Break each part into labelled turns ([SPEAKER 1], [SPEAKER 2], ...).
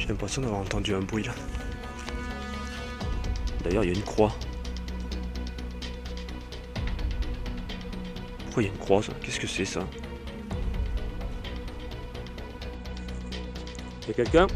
[SPEAKER 1] J'ai l'impression d'avoir entendu un bruit là. D'ailleurs, il y a une croix. Pourquoi il y a une croix ça? Qu'est-ce que c'est ça? Il y a quelqu'un?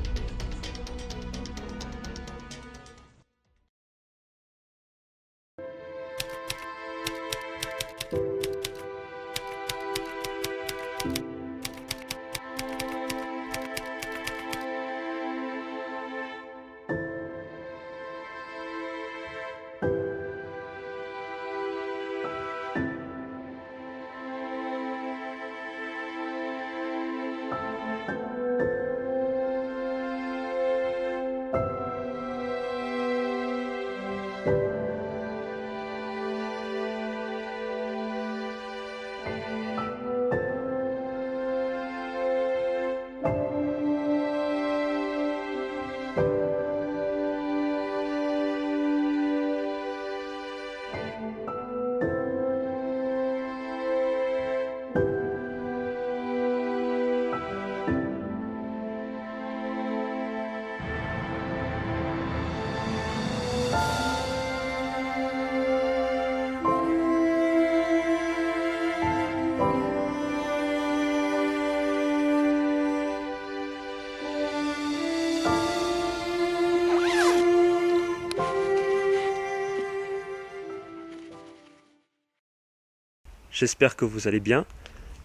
[SPEAKER 1] J'espère que vous allez bien.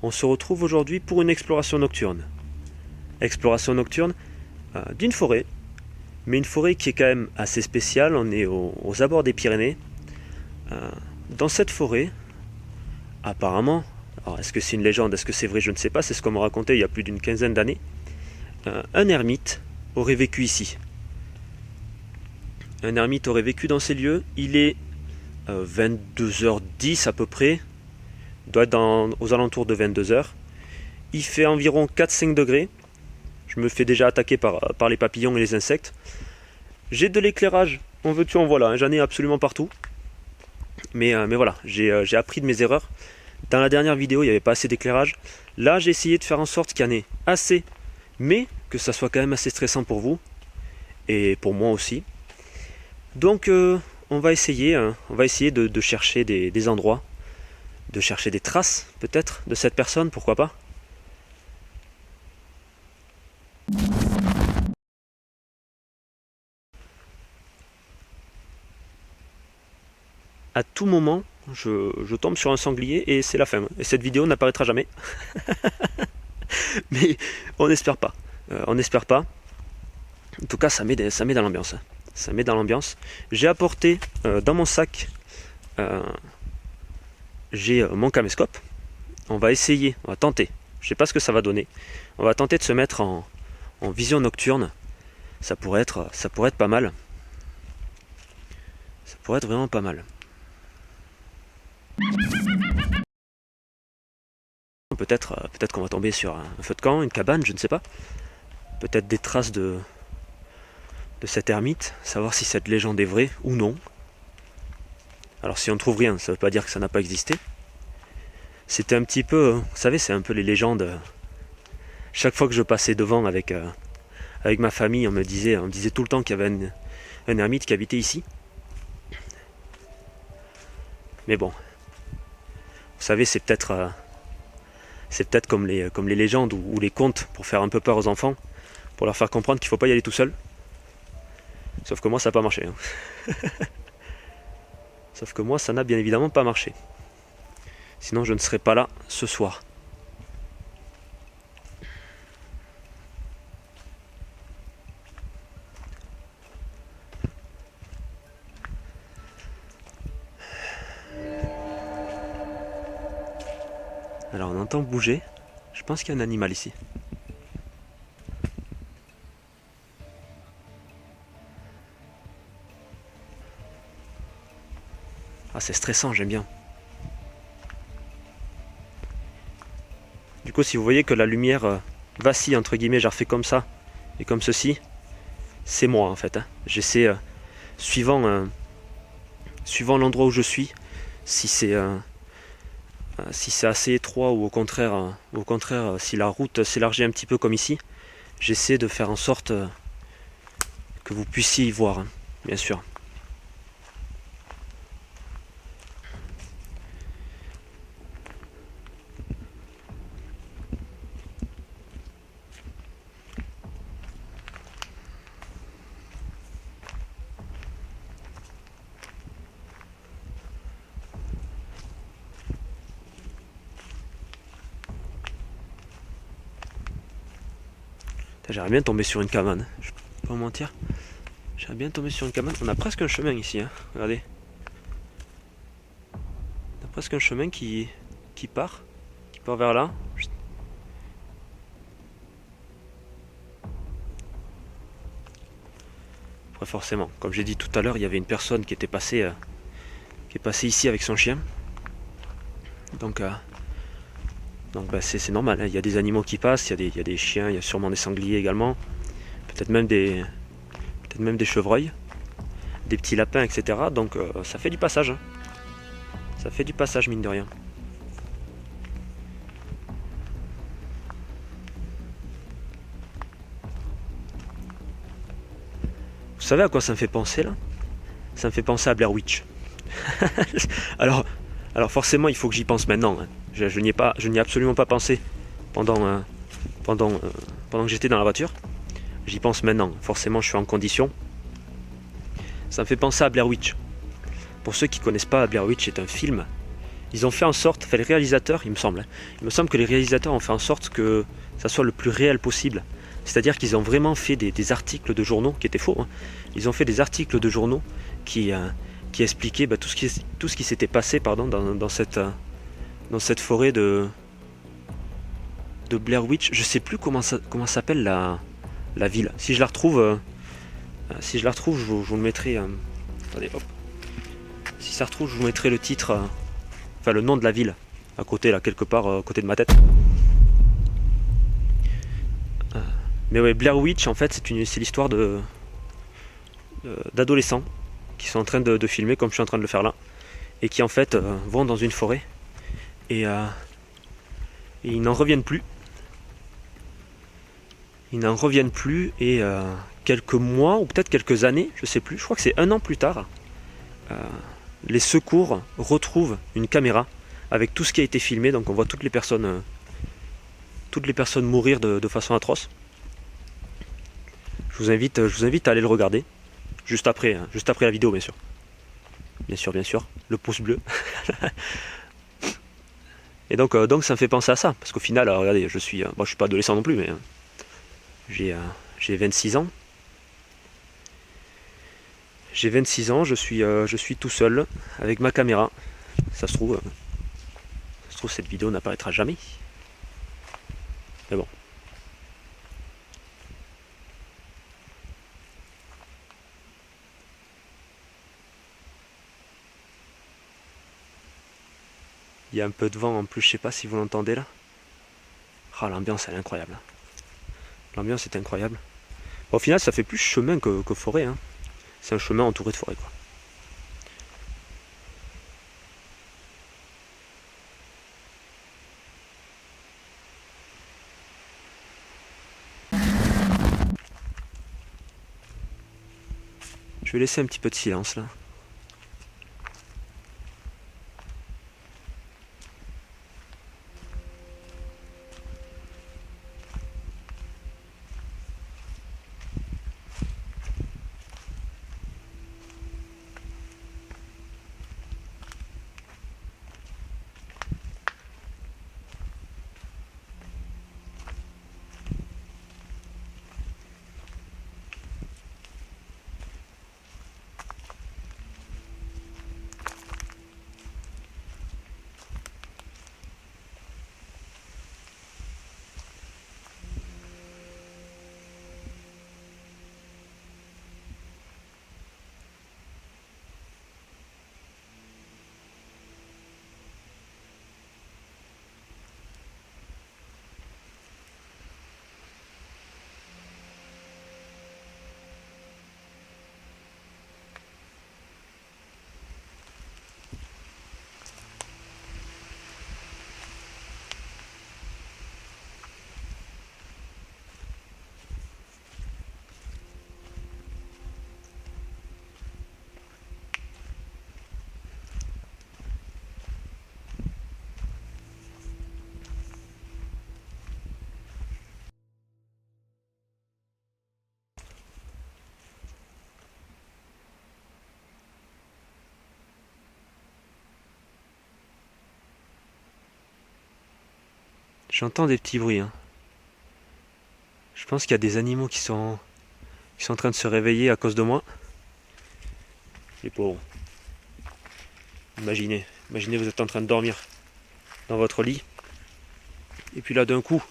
[SPEAKER 1] On se retrouve aujourd'hui pour une exploration nocturne. Exploration nocturne d'une forêt, mais une forêt qui est quand même assez spéciale. On est aux abords des Pyrénées. Dans cette forêt, apparemment, alors est-ce que c'est une légende, est-ce que c'est vrai, je ne sais pas, c'est ce qu'on m'a raconté il y a plus d'une quinzaine d'années, un ermite aurait vécu ici. Un ermite aurait vécu dans ces lieux. Il est 22h10 à peu près. Doit être aux alentours de 22h. Il fait environ 4-5 degrés. Je me fais déjà attaquer par les papillons et les insectes. J'ai de l'éclairage, en veux-tu en voilà, hein, j'en ai absolument partout. Mais voilà, j'ai appris de mes erreurs. Dans la dernière vidéo, il n'y avait pas assez d'éclairage. Là, j'ai essayé de faire en sorte qu'il y en ait assez, mais que ça soit quand même assez stressant pour vous. Et pour moi aussi. Donc, on va essayer de chercher des endroits, de chercher des traces, peut-être, de cette personne, pourquoi pas. À tout moment, je tombe sur un sanglier et c'est la fin. Et cette vidéo n'apparaîtra jamais. Mais on n'espère pas. On n'espère pas. En tout cas, ça met dans l'ambiance. Ça met dans l'ambiance. J'ai apporté dans mon sac... j'ai mon caméscope. On va essayer, on va tenter. Je sais pas ce que ça va donner. On va tenter de se mettre en vision nocturne. Ça pourrait être pas mal. Ça pourrait être vraiment pas mal. Peut-être qu'on va tomber sur un feu de camp, une cabane, je ne sais pas. Peut-être des traces de cet ermite. Savoir si cette légende est vraie ou non. Alors si on ne trouve rien, ça ne veut pas dire que ça n'a pas existé. C'était un petit peu, vous savez, c'est un peu les légendes. Chaque fois que je passais devant avec ma famille, on me disait tout le temps qu'il y avait un ermite qui habitait ici. Mais bon, vous savez, c'est peut-être comme les légendes ou les contes pour faire un peu peur aux enfants, pour leur faire comprendre qu'il ne faut pas y aller tout seul. Sauf que moi, ça n'a pas marché. Hein. Sauf que moi, ça n'a bien évidemment pas marché. Sinon, je ne serais pas là ce soir. Alors, on entend bouger. Je pense qu'il y a un animal ici. Ah, c'est stressant, j'aime bien. Du coup, si vous voyez que la lumière vacille, entre guillemets, j'ai refait comme ça et comme ceci, c'est moi en fait. Hein. J'essaie, suivant l'endroit où je suis, si c'est assez étroit ou au contraire, si la route s'élargit un petit peu comme ici, j'essaie de faire en sorte que vous puissiez y voir, hein, bien sûr. J'aimerais bien tomber sur une cabane, je peux pas mentir. J'aimerais bien tomber sur une cabane. On a presque un chemin ici, hein. Regardez. On a presque un chemin qui part vers là. Après, forcément, comme j'ai dit tout à l'heure, il y avait une personne qui est passée ici avec son chien. Donc bah, c'est normal, hein. Il y a des animaux qui passent, il y a des chiens, il y a sûrement des sangliers également, peut-être même des chevreuils, des petits lapins, etc. Donc ça fait du passage, hein. Ça fait du passage, mine de rien. Vous savez à quoi ça me fait penser là? Ça me fait penser à Blair Witch. alors forcément il faut que j'y pense maintenant, hein. Je n'y ai absolument pas pensé pendant que j'étais dans la voiture. J'y pense maintenant, forcément je suis en condition. Ça me fait penser à Blair Witch. Pour ceux qui ne connaissent pas, Blair Witch est un film. Ils ont fait en sorte, les réalisateurs, il me semble que les réalisateurs ont fait en sorte que ça soit le plus réel possible. C'est-à-dire qu'ils ont vraiment fait des articles de journaux qui étaient faux, hein. Ils ont fait des articles de journaux qui expliquaient tout ce qui s'était passé dans cette forêt de Blair Witch. Je sais plus comment s'appelle la ville. Si je la retrouve, je vous le mettrai. Attendez, hop. Si ça retrouve, je vous mettrai le titre, enfin le nom de la ville, à côté là, quelque part à côté de ma tête. Mais ouais, Blair Witch, en fait, c'est l'histoire d'adolescents qui sont en train de filmer, comme je suis en train de le faire là, et qui en fait vont dans une forêt et ils n'en reviennent plus. Ils n'en reviennent plus et quelques mois ou peut-être quelques années, je sais plus, je crois que c'est 1 an plus tard, les secours retrouvent une caméra avec tout ce qui a été filmé, donc on voit toutes les personnes mourir de façon atroce. Je vous invite à aller le regarder, juste après la vidéo, bien sûr. Bien sûr, le pouce bleu. Et donc ça me fait penser à ça, parce qu'au final, regardez, je suis pas adolescent non plus, mais j'ai 26 ans. J'ai 26 ans, je suis tout seul avec ma caméra. Ça se trouve cette vidéo n'apparaîtra jamais. Mais bon. Il y a un peu de vent en plus, je sais pas si vous l'entendez là. Ah, l'ambiance elle est incroyable. L'ambiance est incroyable. Bon, au final, ça fait plus chemin que forêt, hein. C'est un chemin entouré de forêt, quoi. Je vais laisser un petit peu de silence là. J'entends des petits bruits, hein. Je pense qu'il y a des animaux qui sont en train de se réveiller à cause de moi. Les pauvres. Imaginez vous êtes en train de dormir dans votre lit. Et puis là d'un coup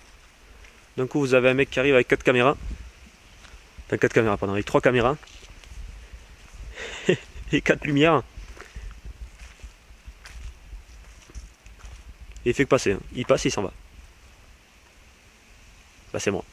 [SPEAKER 1] vous avez un mec qui arrive avec 4 caméras. Enfin 4 caméras, pardon, avec 3 caméras. Et 4 lumières. Et il fait que passer, hein. Il passe et il s'en va. Bah c'est moi.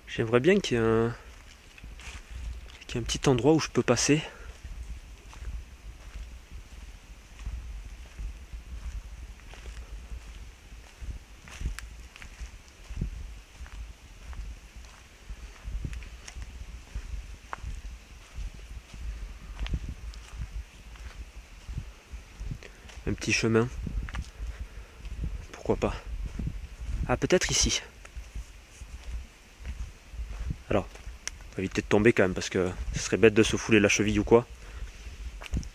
[SPEAKER 1] J'aimerais bien qu'il y ait un petit endroit où je peux passer. Un petit chemin. Pourquoi pas. Ah, peut-être ici. Alors, faut éviter de tomber quand même parce que ce serait bête de se fouler la cheville ou quoi.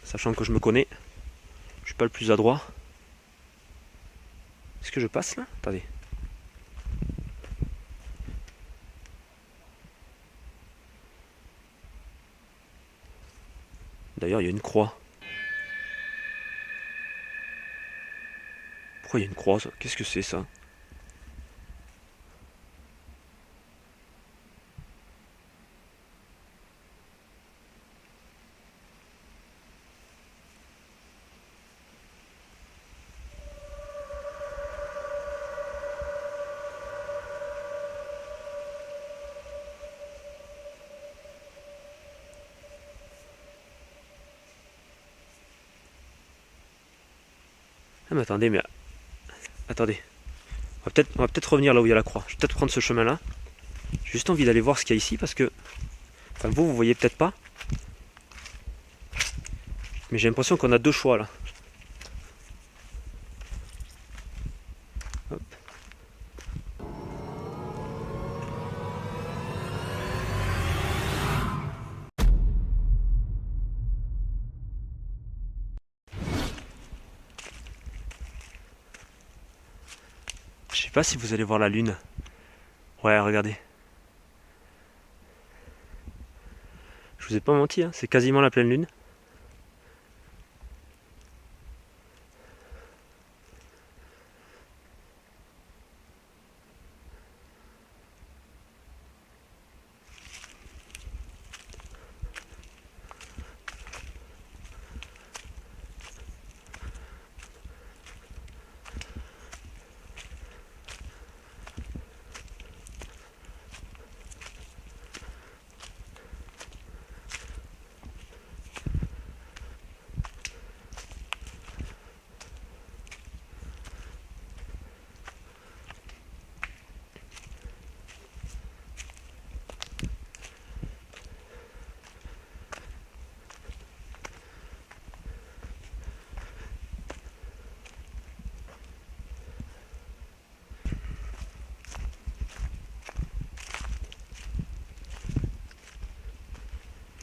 [SPEAKER 1] Sachant que je me connais. Je suis pas le plus adroit. Est-ce que je passe là? Attendez. D'ailleurs, il y a une croix. Pourquoi il y a une croix? Qu'est-ce que c'est ça? Ah mais attendez, mais... Attendez. On va peut-être revenir là où il y a la croix. Je vais peut-être prendre ce chemin-là. J'ai juste envie d'aller voir ce qu'il y a ici parce que... Enfin vous voyez peut-être pas. Mais j'ai l'impression qu'on a deux choix là. Hop. Je sais pas si vous allez voir la lune. Ouais, regardez. Je vous ai pas menti, hein, c'est quasiment la pleine lune.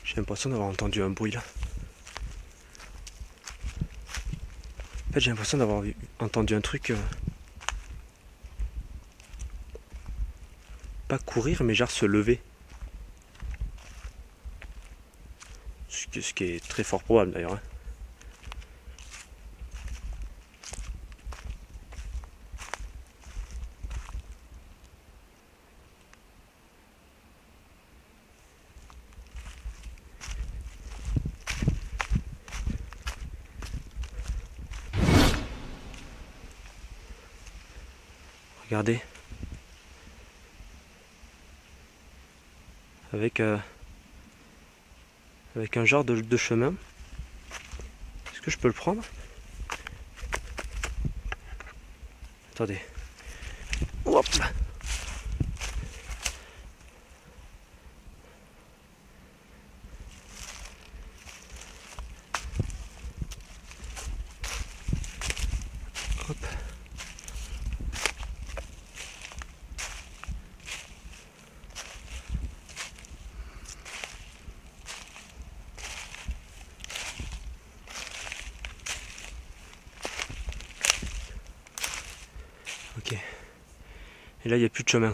[SPEAKER 1] J'ai l'impression d'avoir entendu un bruit là. En fait, j'ai l'impression d'avoir entendu un truc... Pas courir, mais genre se lever. Ce qui est très fort probable d'ailleurs, hein. Regardez. Avec un genre de chemin. Est-ce que je peux le prendre? Attendez. Hop. Hop. Ok. Et là, il n'y a plus de chemin.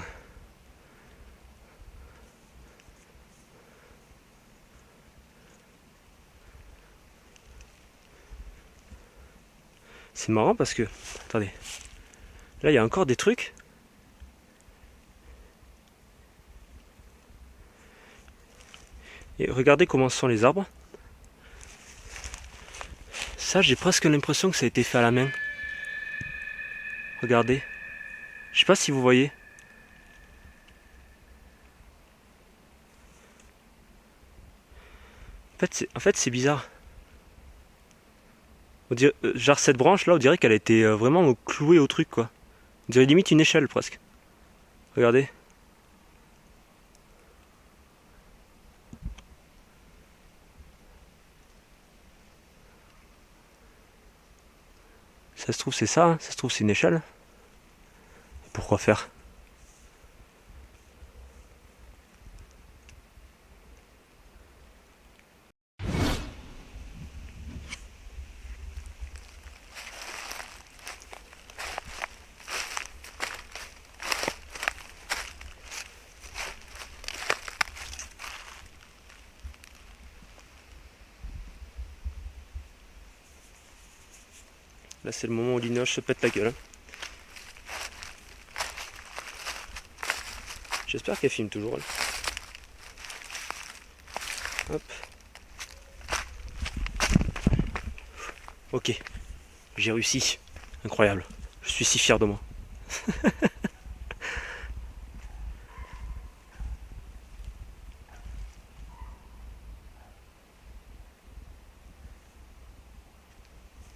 [SPEAKER 1] C'est marrant parce que... Attendez. Là, il y a encore des trucs. Et regardez comment sont les arbres. Ça, j'ai presque l'impression que ça a été fait à la main. Regardez. Je sais pas si vous voyez. En fait, c'est bizarre. On dirait, genre cette branche là, on dirait qu'elle a été vraiment clouée au truc quoi. On dirait limite une échelle presque. Regardez. Ça se trouve c'est ça, hein. Ça se trouve c'est une échelle. Pourquoi faire? Là c'est le moment où l'inoche se pète la gueule. Hein. J'espère qu'elle filme toujours. Elle. Hop. Ok, j'ai réussi. Incroyable. Je suis si fier de moi.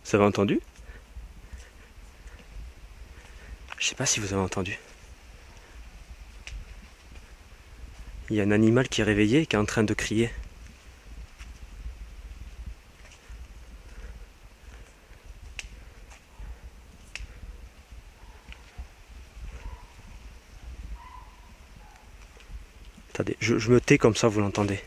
[SPEAKER 1] Vous avez entendu? Je sais pas si vous avez entendu. Il y a un animal qui est réveillé et qui est en train de crier. Attendez, je me tais comme ça vous l'entendez.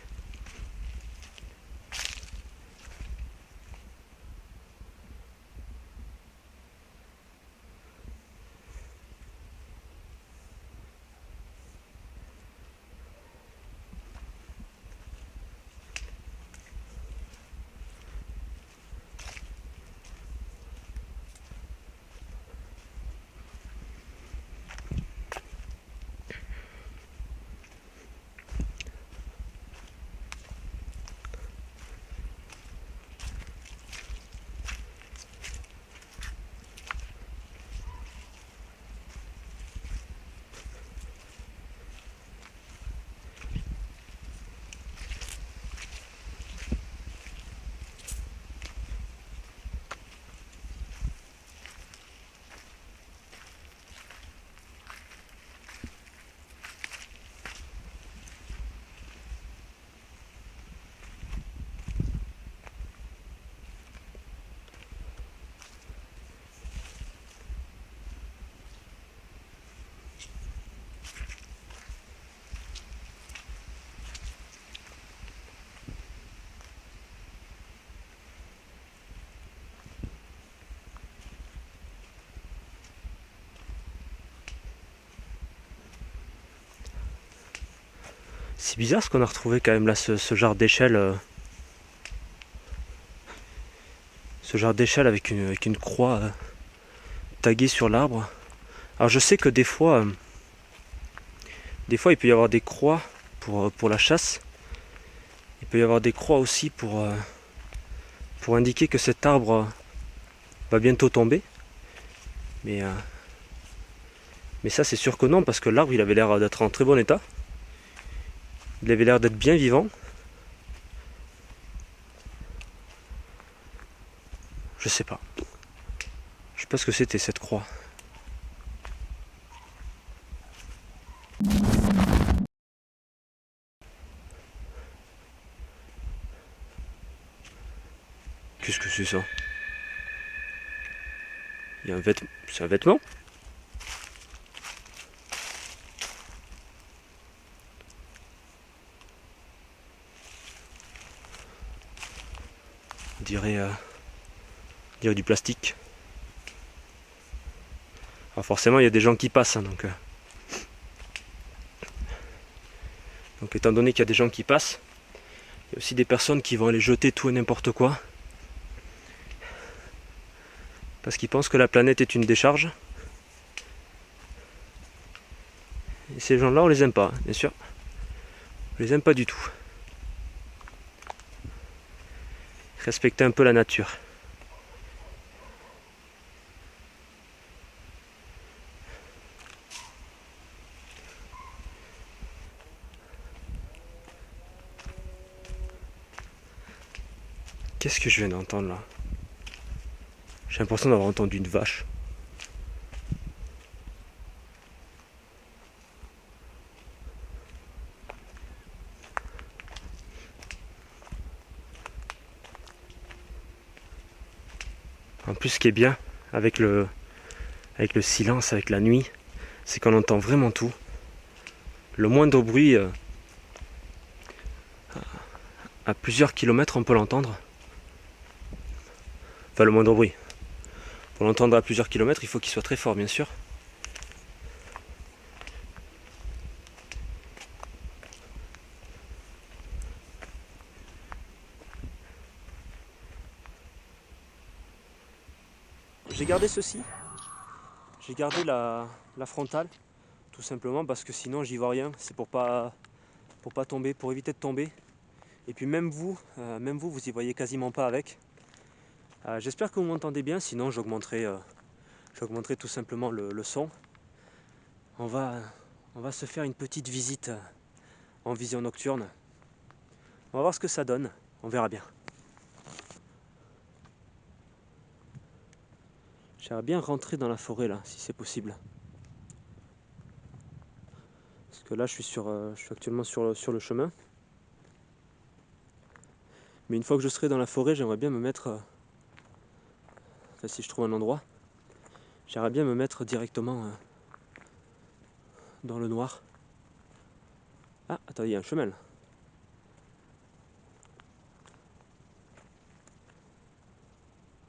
[SPEAKER 1] C'est bizarre ce qu'on a retrouvé quand même là, ce genre d'échelle. Ce genre d'échelle avec une croix taguée sur l'arbre. Alors je sais que des fois il peut y avoir des croix pour la chasse. Il peut y avoir des croix aussi pour indiquer que cet arbre va bientôt tomber. Mais ça c'est sûr que non, parce que l'arbre il avait l'air d'être en très bon état. Il avait l'air d'être bien vivant. Je sais pas. Je sais pas ce que c'était cette croix. Qu'est-ce que c'est ça? Il y a un vêtement. C'est un vêtement? On dirait du plastique. Alors forcément il y a des gens qui passent, hein, donc étant donné qu'il y a des gens qui passent, il y a aussi des personnes qui vont aller jeter tout et n'importe quoi. Parce qu'ils pensent que la planète est une décharge. Et ces gens-là, on les aime pas, bien sûr. On les aime pas du tout. Respectez un peu la nature. Qu'est-ce que je viens d'entendre là? J'ai l'impression d'avoir entendu une vache. En plus, ce qui est bien avec le silence, avec la nuit, c'est qu'on entend vraiment tout. Le moindre bruit, à plusieurs kilomètres, on peut l'entendre. Enfin, le moindre bruit. Pour l'entendre à plusieurs kilomètres, il faut qu'il soit très fort, bien sûr. J'ai gardé ceci. J'ai gardé la frontale, tout simplement parce que sinon j'y vois rien. C'est pour pas tomber, pour éviter de tomber. Et puis même vous y voyez quasiment pas avec. J'espère que vous m'entendez bien, sinon j'augmenterai tout simplement le son. On va se faire une petite visite en vision nocturne. On va voir ce que ça donne, on verra bien. J'aimerais bien rentrer dans la forêt là, si c'est possible. Parce que là je suis actuellement sur le chemin. Mais une fois que je serai dans la forêt, j'aimerais bien me mettre... Enfin, si je trouve un endroit, j'aimerais bien me mettre directement dans le noir. Ah, attendez, il y a un chemin là.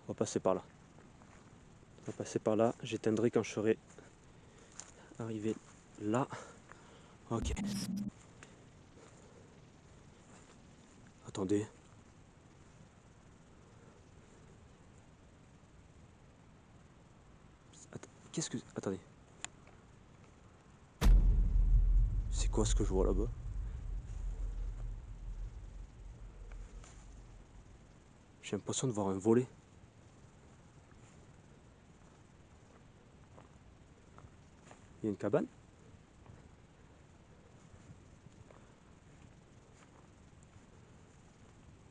[SPEAKER 1] On va passer par là. On va passer par là, j'éteindrai quand je serai arrivé là. Ok. Attendez. Qu'est-ce que... Attendez. C'est quoi ce que je vois là-bas? J'ai l'impression de voir un volet. Il y a une cabane.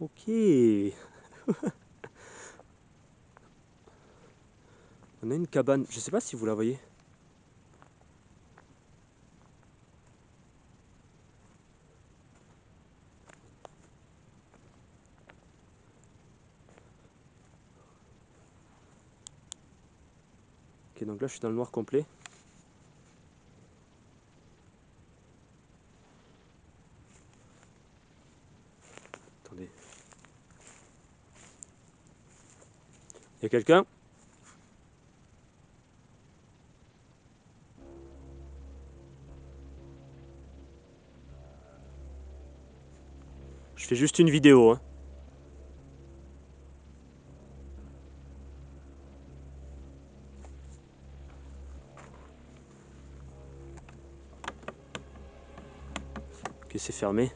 [SPEAKER 1] Ok. On a une cabane. Je sais pas si vous la voyez. Ok, donc là je suis dans le noir complet. Attendez. Il y a quelqu'un? Je fais juste une vidéo, hein. Ok, c'est fermé.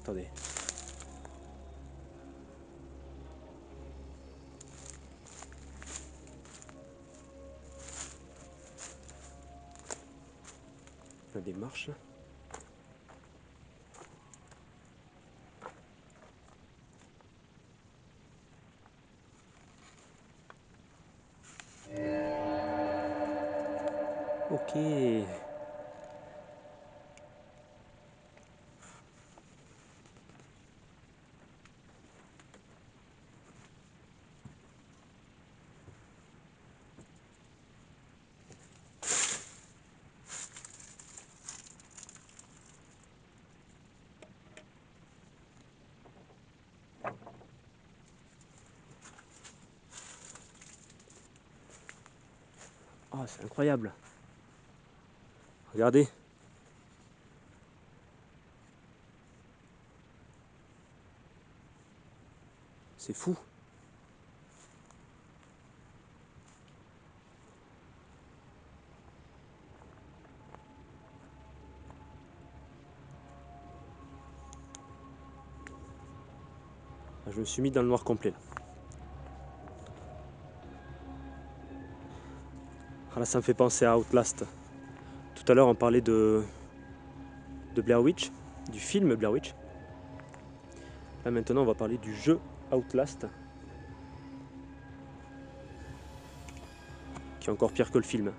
[SPEAKER 1] Attendez. Il y a des marches là. Ok. Oh, c'est incroyable. Regardez. C'est fou. Je me suis mis dans le noir complet là. Ah, là, ça me fait penser à Outlast. Tout à l'heure, on parlait de Blair Witch, du film Blair Witch. Là, maintenant, on va parler du jeu Outlast, qui est encore pire que le film.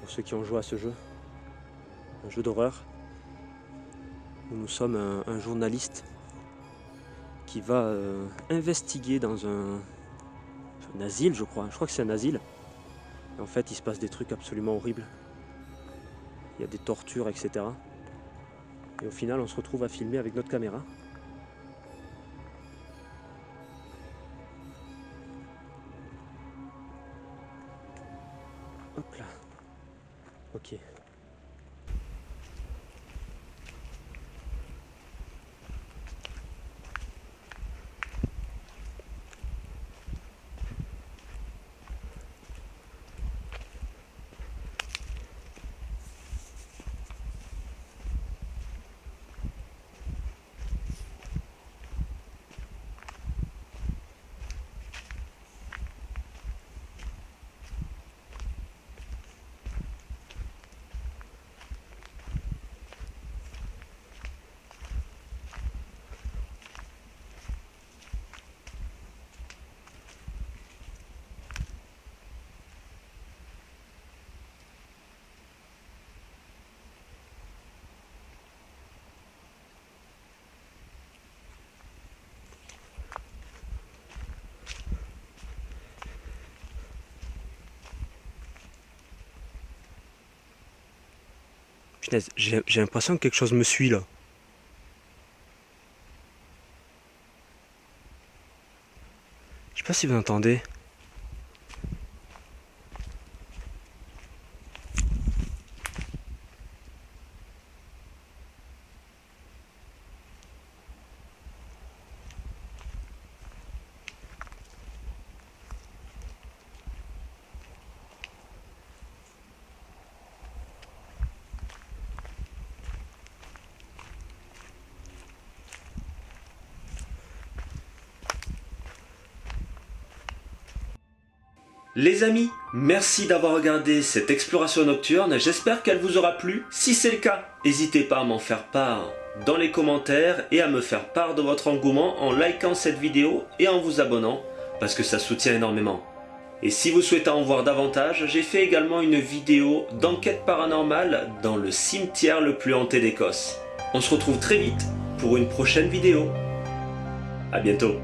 [SPEAKER 1] Pour ceux qui ont joué à ce jeu, un jeu d'horreur, où nous sommes un journaliste qui va investiguer dans un asile, je crois que c'est un asile. Et en fait, il se passe des trucs absolument horribles. Il y a des tortures, etc. Et au final, on se retrouve à filmer avec notre caméra. Hop là. Ok. Punaise, j'ai l'impression que quelque chose me suit là. Je sais pas si vous entendez. Les amis, merci d'avoir regardé cette exploration nocturne, j'espère qu'elle vous aura plu. Si c'est le cas, n'hésitez pas à m'en faire part dans les commentaires et à me faire part de votre engouement en likant cette vidéo et en vous abonnant, parce que ça soutient énormément. Et si vous souhaitez en voir davantage, j'ai fait également une vidéo d'enquête paranormale dans le cimetière le plus hanté d'Écosse. On se retrouve très vite pour une prochaine vidéo. À bientôt.